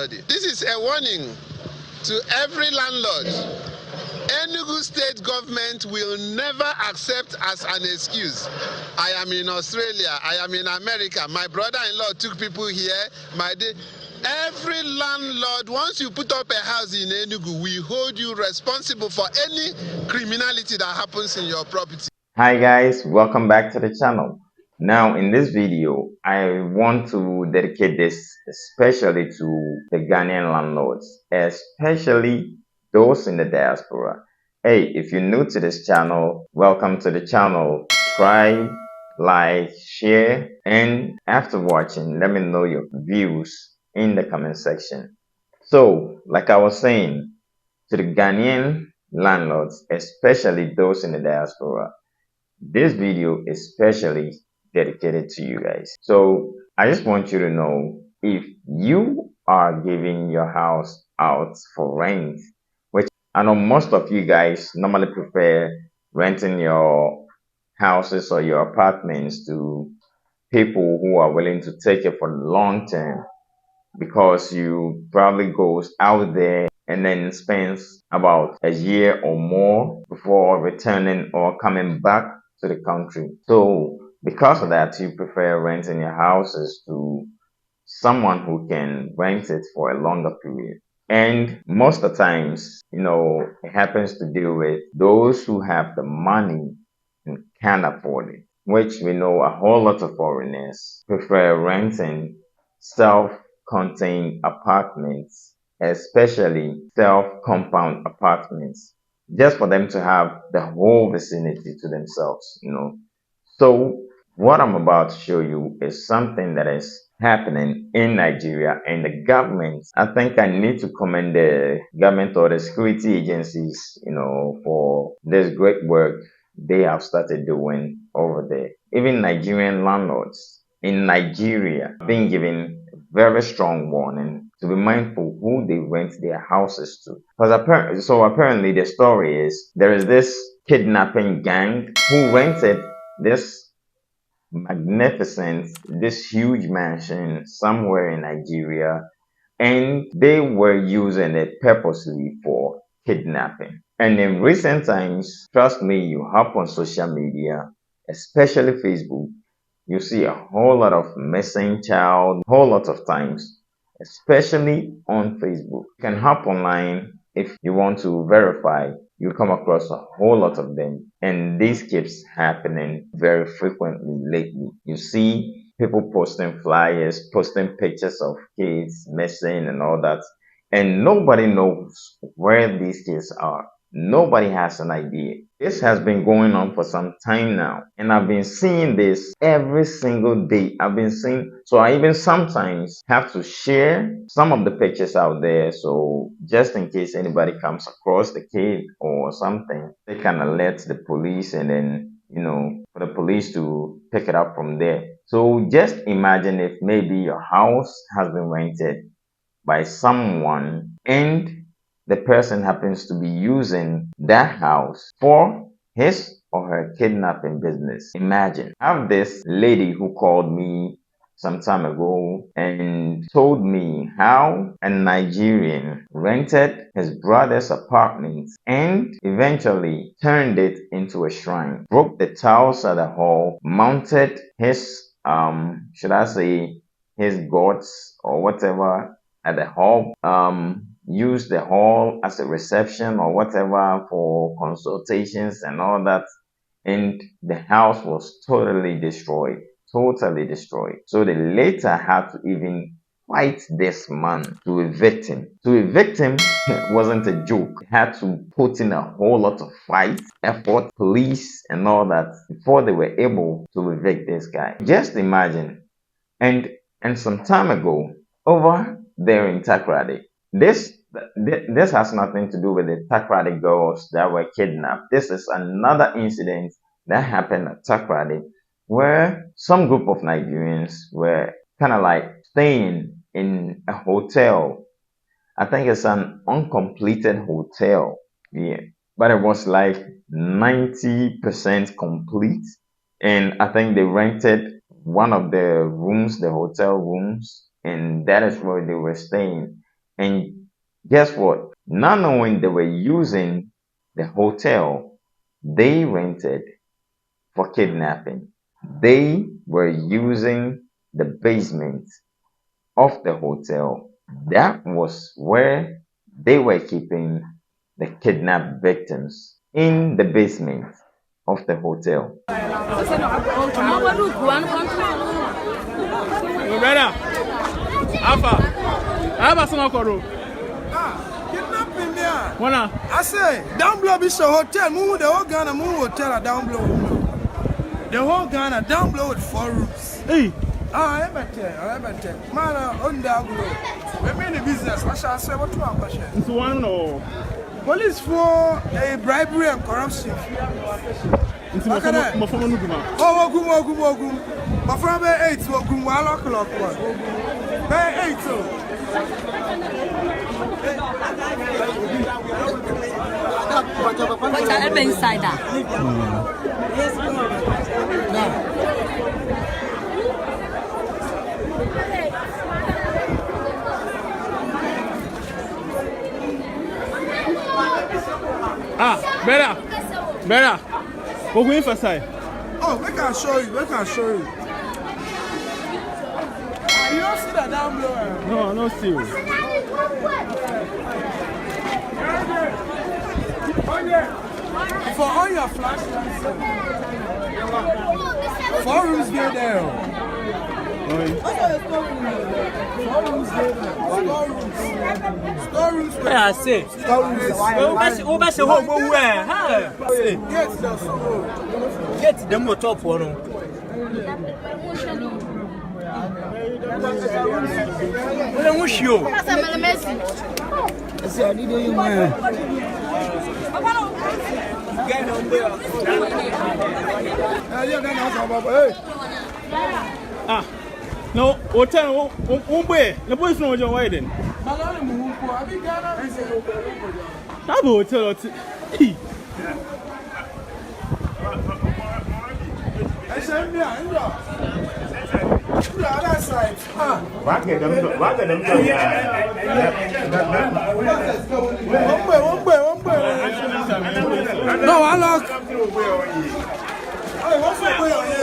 This is a warning to every landlord. Enugu state government will never accept as an excuse. I am in Australia, I am in America, my brother-in-law took people here, every landlord, once you put up a house in Enugu, we hold you responsible for any criminality that happens in your property. Hi guys, welcome back to the channel. Now in this video, I want to dedicate this especially to the Ghanaian landlords, especially those in the diaspora. Hey, if you're new to this channel, welcome to the channel. Subscribe, like, share, and after watching, let me know your views in the comment section. So, like I was saying, to the Ghanaian landlords, especially those in the diaspora, this video is specially dedicated to you guys. So I just want you to know, if you are giving your house out for rent, which I know most of you guys normally prefer renting your houses or your apartments to people who are willing to take it for the long term, because you probably goes out there and then spends about a year or more before returning or coming back to the country. So because of that, you prefer renting your houses to someone who can rent it for a longer period. And most of the times, it happens to deal with those who have the money and can afford it, which we know a whole lot of foreigners prefer renting self-contained apartments, especially self-compound apartments, just for them to have the whole vicinity to themselves. So what I'm about to show you is something that is happening in Nigeria, and the government, I think I need to commend the government or the security agencies, for this great work they have started doing over there. Even Nigerian landlords in Nigeria being given a very strong warning to be mindful who they rent their houses to. Because apparently the story is there is this kidnapping gang who rented this this huge mansion somewhere in Nigeria, and they were using it purposely for kidnapping. And in recent times, trust me, you hop on social media, especially Facebook, you see a whole lot of missing child, whole lot of times, especially on Facebook. You can hop online if you want to verify. You come across a whole lot of them, and this keeps happening very frequently lately. You see people posting flyers, posting pictures of kids missing and all that, and nobody knows where these kids are. Nobody has an idea. This has been going on for some time now, and I've been seeing this every single day. So I even sometimes have to share some of the pictures out there, so just in case anybody comes across the kid or something, they can alert the police, and then, for the police to pick it up from there. So just imagine if maybe your house has been rented by someone, and the person happens to be using that house for his or her kidnapping business. Imagine. I have this lady who called me some time ago and told me how a Nigerian rented his brother's apartment and eventually turned it into a shrine, broke the tiles at the hall, mounted his should I say his gods or whatever at the hall, use the hall as a reception or whatever for consultations and all that, and the house was totally destroyed. So they later had to even fight this man to evict him. To evict him wasn't a joke. They had to put in a whole lot of fight, effort, police and all that before they were able to evict this guy. Just imagine. And some time ago, over there in Takrady, this has nothing to do with the Takrady girls that were kidnapped. This is another incident that happened at Takrady, where some group of Nigerians were kind of like staying in a hotel. I think it's an uncompleted hotel. Yeah, but it was like 90% complete. And I think they rented one of the rooms, the hotel rooms, and that is where they were staying. And guess what? Not knowing they were using the hotel they rented for kidnapping, they were using the basement of the hotel. That was where they were keeping the kidnapped victims, in the basement of the hotel. Kidnapping there. I say, down below is a hotel. Move the whole Ghana, move hotel down below. The whole Ghana down below with 4 rooms. Hey. I better. Man, on down below. We mean the business. What shall I say? What to our question? It's one or police for a bribery and corruption. it's my phone. Oh, Ogum. My friend, 8 Ogum, 1 o'clock. 8 What's that inside that? Better. We're going for side. Oh, we can show you. You don't see that down below. No, I don't see you. For all your flashlights, 4 rooms there. 4 rooms there. Storerooms. I say. Over the home where? Get them motor for them. No, hotel, the boys know you're waiting. That hotel. No, I lost. What's going on here?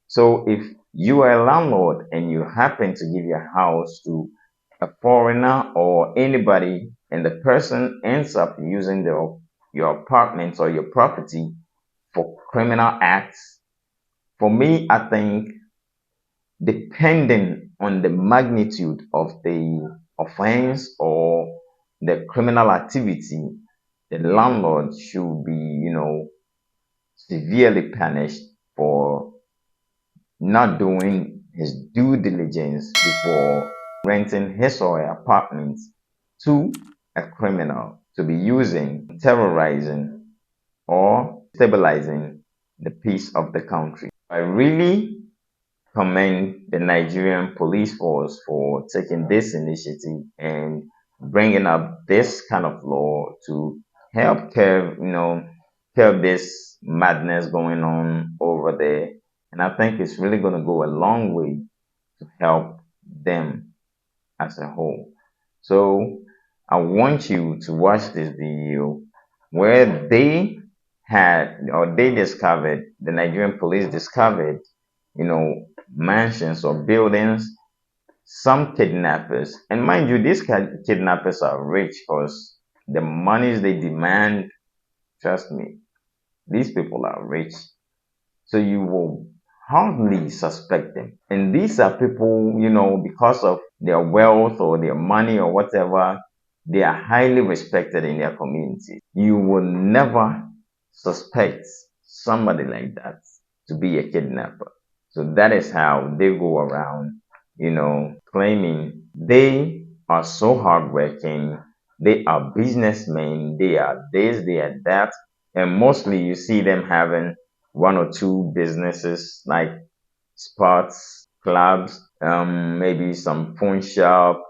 So if you are a landlord and you happen to give your house to a foreigner or anybody, and the person ends up using your apartment or your property for criminal acts, for me, I think, depending on the magnitude of the offense or the criminal activity, the landlord should be, severely punished for not doing his due diligence before renting his or her apartment to a criminal to be using, terrorizing, or stabilizing the peace of the country. I really commend the Nigerian police force for taking this initiative and bringing up this kind of law to help curb this madness going on over there. And I think it's really going to go a long way to help them as a whole. So I want you to watch this video where the Nigerian police discovered, mansions or buildings, some kidnappers. And mind you, these kidnappers are rich because the monies they demand, trust me, these people are rich. So you will hardly suspect them. And these are people, because of their wealth or their money or whatever, they are highly respected in their community. You will never suspect somebody like that to be a kidnapper. So that is how they go around, claiming they are so hardworking, they are businessmen, they are this, they are that. And mostly you see them having one or two businesses like spots, clubs, maybe some phone shop,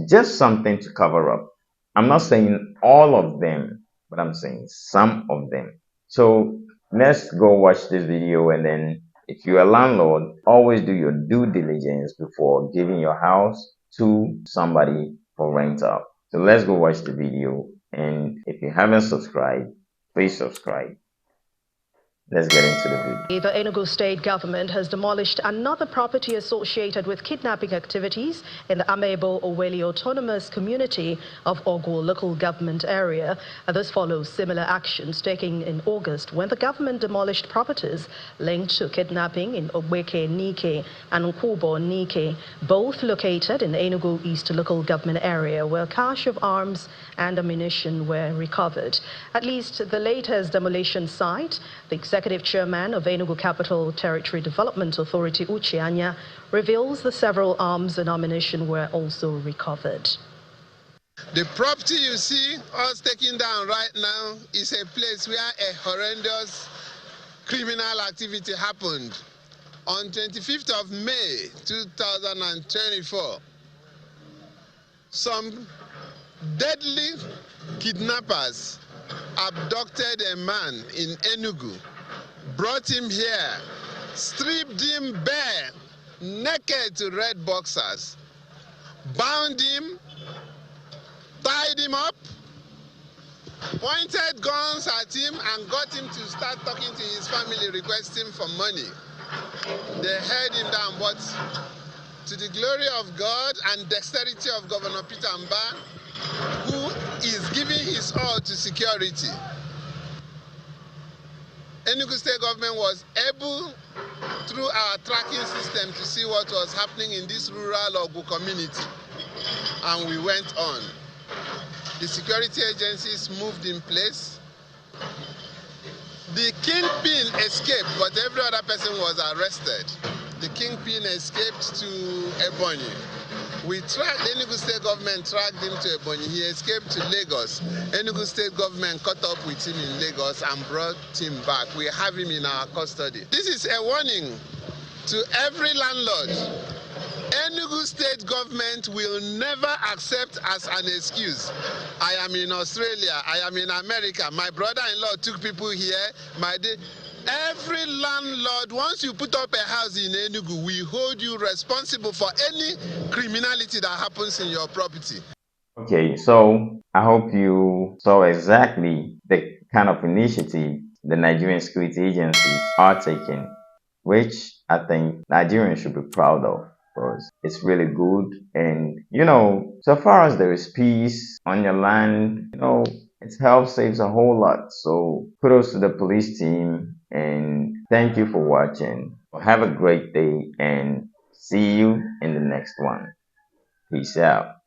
just something to cover up. I'm not saying all of them, but I'm saying some of them. So let's go watch this video, and then if you're a landlord, always do your due diligence before giving your house to somebody for rental. So let's go watch the video, and if you haven't subscribed, please subscribe. Let's get into the video. The Enugu state government has demolished another property associated with kidnapping activities in the Amebo Oweli Autonomous Community of Ogo local government area. This follows similar actions taken in August when the government demolished properties linked to kidnapping in Ogbeke Nike and Nkubo Nike, both located in the Enugu East local government area, where cache of arms and ammunition were recovered. At least the latest demolition site, the Executive Chairman of Enugu Capital Territory Development Authority, Uche Anya, reveals the several arms and ammunition were also recovered. The property you see us taking down right now is a place where a horrendous criminal activity happened on 25th of May 2024. Some deadly kidnappers abducted a man in Enugu, brought him here, stripped him bare, naked to red boxers, bound him, tied him up, pointed guns at him, and got him to start talking to his family, requesting for money. They held him down, but to the glory of God and dexterity of Governor Peter Mba, who is giving his all to security, Enugu State government was able, through our tracking system, to see what was happening in this rural Ogu community, and we went on. The security agencies moved in place. The kingpin escaped, but every other person was arrested. The kingpin escaped to Ebonyi. The Enugu State government tracked him to Ebonyi. He escaped to Lagos. Enugu State government caught up with him in Lagos and brought him back. We have him in our custody. This is a warning to every landlord. Enugu State government will never accept as an excuse, I am in Australia, I am in America, my brother-in-law took people here, every landlord, once you put up a house in Enugu, we hold you responsible for any criminality that happens in your property. Okay, so I hope you saw exactly the kind of initiative the Nigerian security agencies are taking, which I think Nigerians should be proud of, because it's really good. And so far as there is peace on your land, its health saves a whole lot. So kudos to the police team, and thank you for watching. Have a great day, and see you in the next one. Peace out.